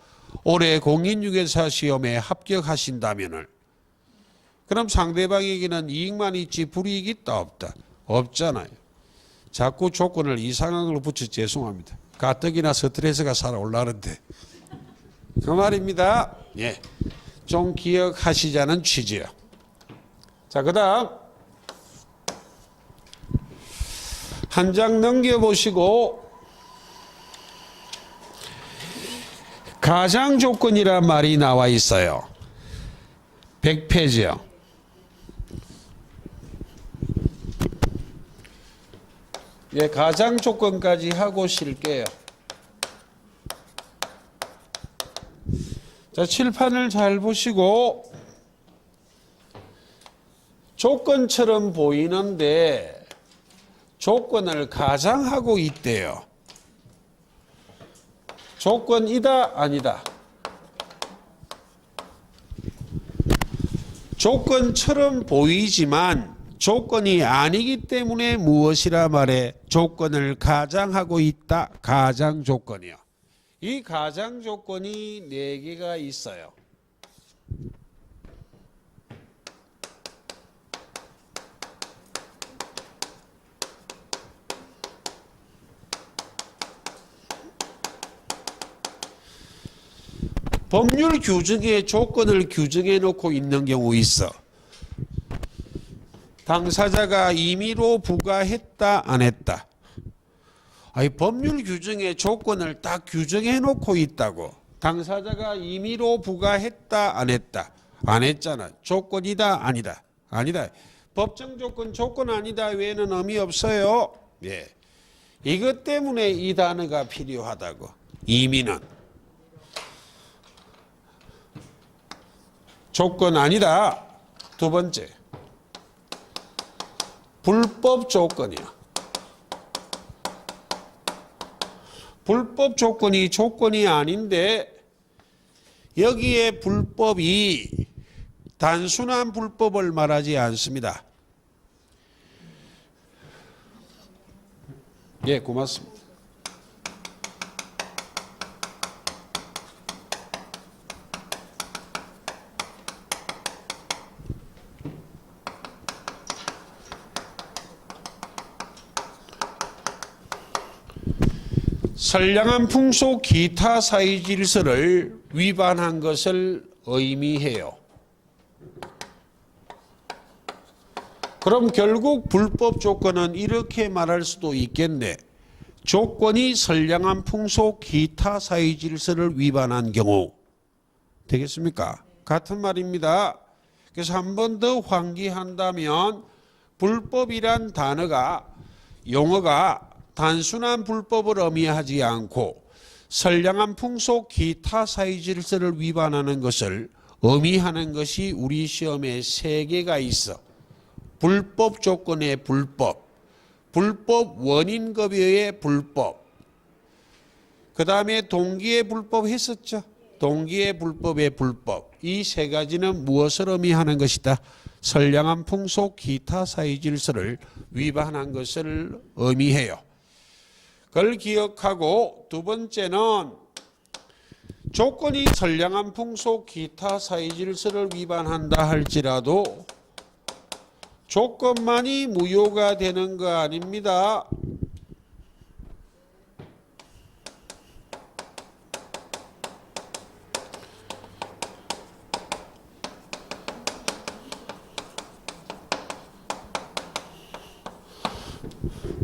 올해 공인중개사 시험에 합격하신다면을. 그럼 상대방에게는 이익만 있지 불이익이 있다, 없다? 없잖아요. 자꾸 조건을 이상한 걸로 붙여 죄송합니다. 가뜩이나 스트레스가 살아 올라가는데. 그 말입니다. 예, 좀 기억하시자는 취지요. 자, 그 다음 한 장 넘겨보시고 가장조건이란 말이 나와 있어요. 100페이지요. 예, 가장조건까지 하고 쉴게요. 자, 칠판을 잘 보시고 조건처럼 보이는데 조건을 가장하고 있대요. 조건이다, 아니다? 조건처럼 보이지만 조건이 아니기 때문에 무엇이라 말해? 조건을 가장하고 있다. 가장조건이요. 이 가장조건이 4개가 있어요. 법률 규정에 조건을 규정해 놓고 있는 경우 있어. 당사자가 임의로 부과했다, 안 했다? 아니, 법률 규정에 조건을 딱 규정해 놓고 있다고. 당사자가 임의로 부과했다, 안 했다? 안 했잖아. 조건이다, 아니다? 아니다. 법정 조건, 조건 아니다 외에는 의미 없어요. 예. 이것 때문에 이 단어가 필요하다고. 임의는. 조건 아니다. 두 번째. 불법 조건이야. 불법 조건이 조건이 아닌데 여기에 불법이 단순한 불법을 말하지 않습니다. 예, 고맙습니다. 선량한 풍속 기타 사회 질서를 위반한 것을 의미해요. 그럼 결국 불법 조건은 이렇게 말할 수도 있겠네. 조건이 선량한 풍속 기타 사회 질서를 위반한 경우 되겠습니까? 같은 말입니다. 그래서 한 번 더 환기한다면 불법이란 단어가 용어가 단순한 불법을 의미하지 않고 선량한 풍속 기타 사회 질서를 위반하는 것을 의미하는 것이 우리 시험에 3개가 있어. 불법 조건의 불법, 불법 원인급여의 불법, 그 다음에 동기의 불법 했었죠. 동기의 불법의 불법. 이 3가지는 무엇을 의미하는 것이다? 선량한 풍속 기타 사회 질서를 위반한 것을 의미해요. 그걸 기억하고 두 번째는 조건이 선량한 풍속 기타 사회 질서를 위반한다 할지라도 조건만이 무효가 되는 거 아닙니다.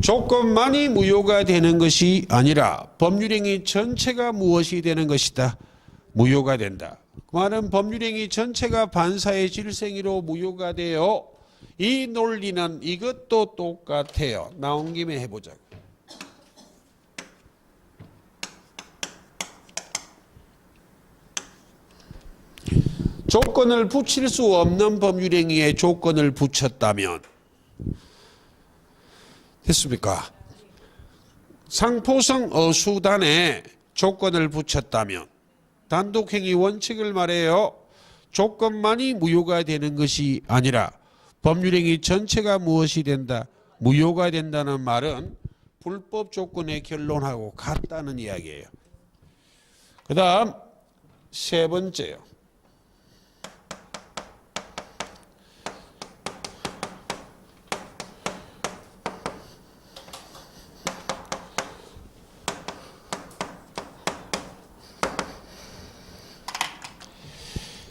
조건만이 무효가 되는 것이 아니라 법률행위 전체가 무엇이 되는 것이다? 무효가 된다. 그 말은 법률행위 전체가 반사의 질생위로 무효가 돼요. 이 논리는 이것도 똑같아요. 나온 김에 해보자고. 조건을 붙일 수 없는 법률행위에 조건을 붙였다면 됐습니까? 상포성 어수단에 조건을 붙였다면 단독행위 원칙을 말해요. 조건만이 무효가 되는 것이 아니라 법률행위 전체가 무엇이 된다? 무효가 된다는 말은 불법 조건의 결론하고 같다는 이야기예요. 그 다음 3번째요.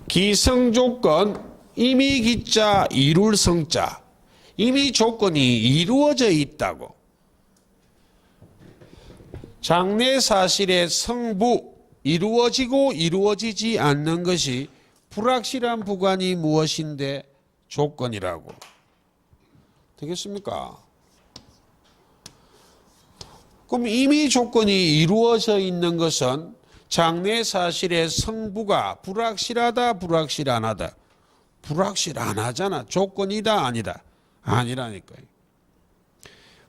기성조건, 이미 기자, 이룰 성자. 이미 조건이 이루어져 있다고. 장래 사실의 성부, 이루어지고 이루어지지 않는 것이 불확실한 부관이 무엇인데 조건이라고. 되겠습니까? 그럼 이미 조건이 이루어져 있는 것은 장래 사실의 성부가 불확실하다, 불확실 안 하다. 불확실 안 하잖아. 조건이다, 아니다. 아니라니까요.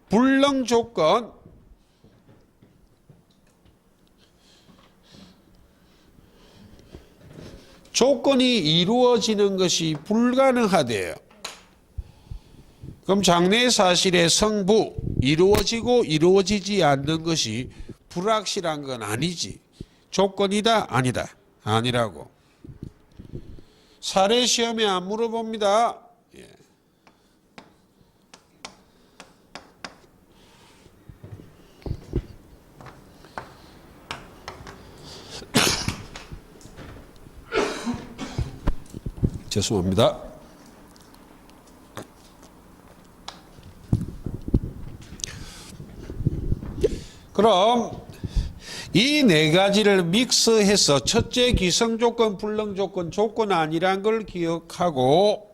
불능 조건. 조건이 이루어지는 것이 불가능하대요. 그럼 장래 사실의 성부, 이루어지고 이루어지지 않는 것이 불확실한 건 아니지. 조건이다, 아니다. 아니라고. 사례 시험에 안 물어봅니다. 예. 죄송합니다. 그럼 이 4가지를 믹스해서 첫째 기성조건, 불능조건, 조건 아니란 걸 기억하고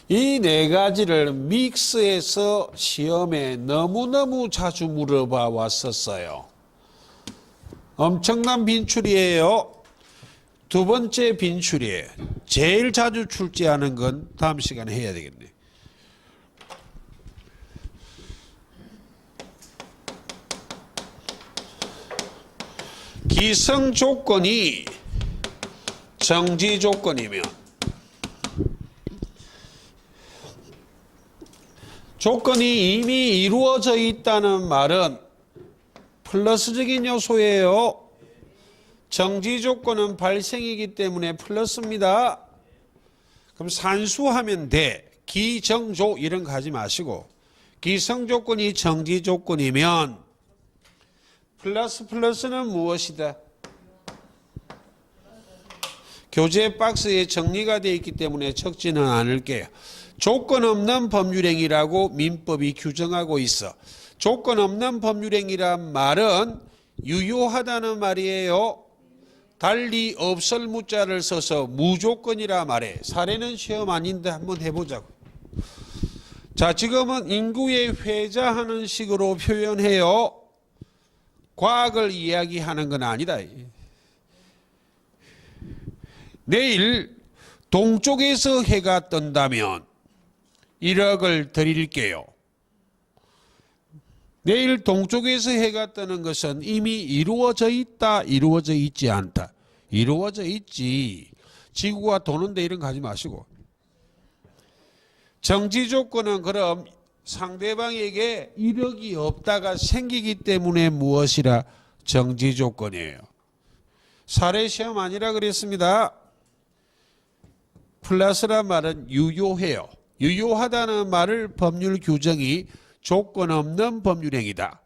이 4가지를 믹스해서 시험에 너무너무 자주 물어봐 왔었어요. 엄청난 빈출이에요. 두 번째 빈출이에요. 제일 자주 출제하는 건 다음 시간에 해야 되겠네. 기성 조건이 정지 조건이면 조건이 이미 이루어져 있다는 말은 플러스적인 요소예요. 정지 조건은 발생이기 때문에 플러스입니다. 그럼 산수하면 돼. 기정조 이런 거 하지 마시고 기성 조건이 정지 조건이면 플러스는 무엇이다? 교재 박스에 정리가 되어 있기 때문에 적지는 않을게요. 조건 없는 법률행위라고 민법이 규정하고 있어. 조건 없는 법률행위란 말은 유효하다는 말이에요. 달리 없을 무자를 써서 무조건이라 말해. 사례는 시험 아닌데 한번 해보자고. 자, 지금은 인구의 회자하는 식으로 표현해요. 과학을 이야기하는 건 아니다. 내일 동쪽에서 해가 뜬다면 1억을 드릴게요. 내일 동쪽에서 해가 뜨는 것은 이미 이루어져 있다, 이루어져 있지 않다. 이루어져 있지. 지구가 도는데 이런 거 하지 마시고. 정지 조건은 그럼 상대방에게 1억이 없다가 생기기 때문에 무엇이라 정지 조건이에요. 사례 시험 아니라 그랬습니다. 플러스란 말은 유효해요. 유효하다는 말을 법률 규정이 조건 없는 법률행위다.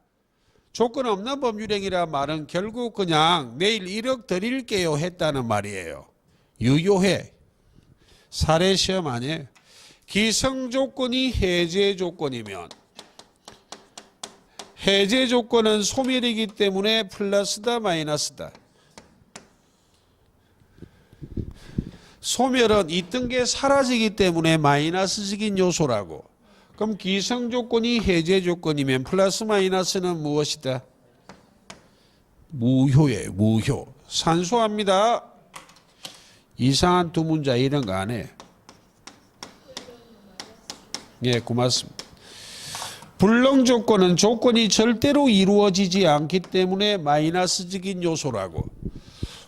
조건 없는 법률행위란 말은 결국 그냥 내일 1억 드릴게요 했다는 말이에요. 유효해. 사례 시험 아니에요. 기성 조건이 해제 조건이면 해제 조건은 소멸이기 때문에 플러스다 마이너스다. 소멸은 있던 게 사라지기 때문에 마이너스적인 요소라고. 그럼 기성 조건이 해제 조건이면 플러스 마이너스는 무엇이다? 무효예요. 무효. 산수합니다. 이상한 두 문자 이런 거 안 해. 예, 고맙습니다. 불능 조건은 조건이 절대로 이루어지지 않기 때문에 마이너스적인 요소라고.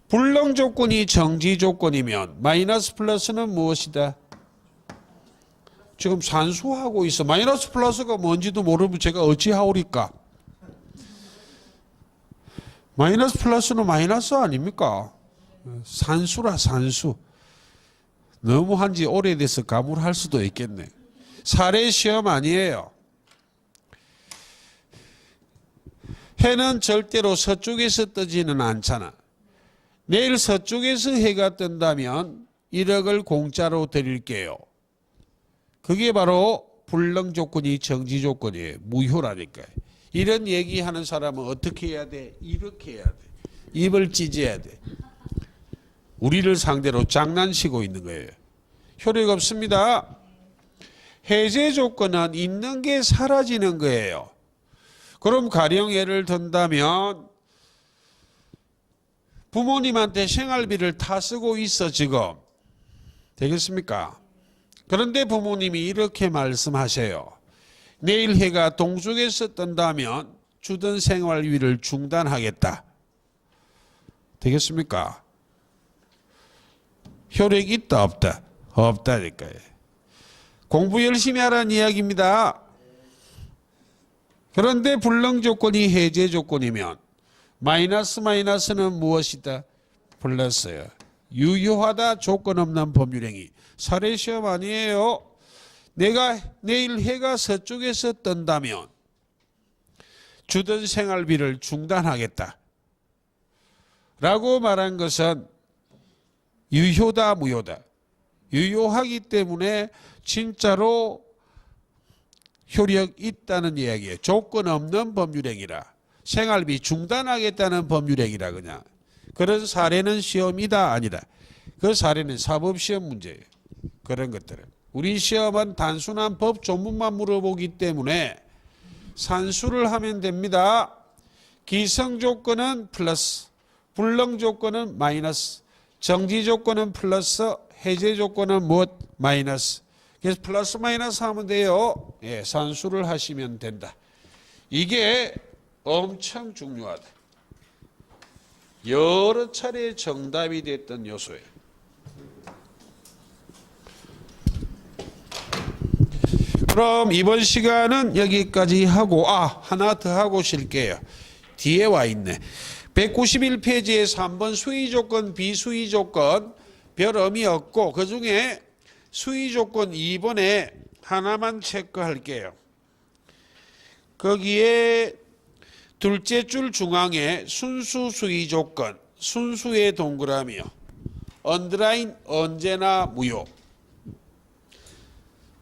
불능 조건이 정지 조건이면 마이너스 플러스는 무엇이다? 지금 산수하고 있어. 마이너스 플러스가 뭔지도 모르면 제가 어찌하오리까? 마이너스 플러스는 마이너스 아닙니까? 산수라 산수. 너무 한지 오래돼서 가물할 수도 있겠네. 사례 시험 아니에요. 해는 절대로 서쪽에서 뜨지는 않잖아. 내일 서쪽에서 해가 뜬다면 1억을 공짜로 드릴게요. 그게 바로 불능 조건이 정지 조건이에요. 무효라니까요. 이런 얘기하는 사람은 어떻게 해야 돼? 이렇게 해야 돼. 입을 찢어야 돼. 우리를 상대로 장난치고 있는 거예요. 효력 없습니다. 해제 조건은 있는 게 사라지는 거예요. 그럼 가령 예를 든다면 부모님한테 생활비를 다 쓰고 있어 지금. 되겠습니까? 그런데 부모님이 이렇게 말씀하세요. 내일 해가 동쪽에서 뜬다면 주던 생활비를 중단하겠다. 되겠습니까? 효력이 있다 없다? 없다니까요. 공부 열심히 하라는 이야기입니다. 그런데 불능 조건이 해제 조건이면 마이너스는 무엇이다? 플러스예요. 유효하다 조건 없는 법률행위. 사례 시험 아니에요. 내가 내일 해가 서쪽에서 뜬다면 주던 생활비를 중단하겠다. 라고 말한 것은 유효다 무효다. 유효하기 때문에 진짜로 효력 있다는 이야기예요. 조건 없는 법률행위라. 생활비 중단하겠다는 법률행위라 그냥. 그런 사례는 시험이다 아니다. 그 사례는 사법시험 문제예요. 그런 것들은. 우리 시험은 단순한 법 조문만 물어보기 때문에 산수를 하면 됩니다. 기성 조건은 플러스, 불능 조건은 마이너스, 정지 조건은 플러스, 해제 조건은 무엇? 마이너스. 그래서 플러스 마이너스 하면 돼요. 예, 산수를 하시면 된다. 이게 엄청 중요하다. 여러 차례 정답이 됐던 요소예요. 그럼 이번 시간은 여기까지 하고 하나 더 하고 쉴게요. 뒤에 와 있네. 191페이지에 3번 수위 조건, 비수위 조건 별 의미 없고 그중에 수위 조건 2번에 하나만 체크할게요. 거기에 둘째 줄 중앙에 순수 수위 조건, 순수의 동그라미요. 언더라인 언제나 무효.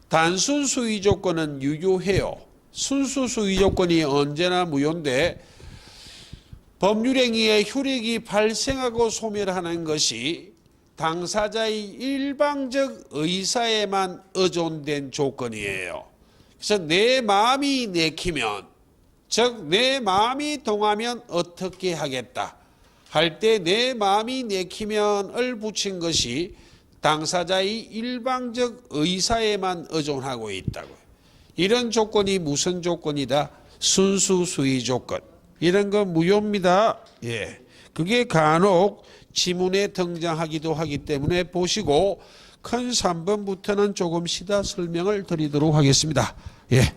단순 수위 조건은 유효해요. 순수 수위 조건이 언제나 무효인데 법률행위의 효력이 발생하고 소멸하는 것이 당사자의 일방적 의사에만 의존된 조건이에요. 그래서 내 마음이 내키면, 즉 내 마음이 동하면 어떻게 하겠다 할 때 내 마음이 내키면을 붙인 것이 당사자의 일방적 의사에만 의존하고 있다고요. 이런 조건이 무슨 조건이다? 순수 수위 조건. 이런 건 무효입니다. 예. 그게 간혹 지문에 등장하기도 하기 때문에 보시고 큰 3번부터는 조금 쉬다 설명을 드리도록 하겠습니다. 예.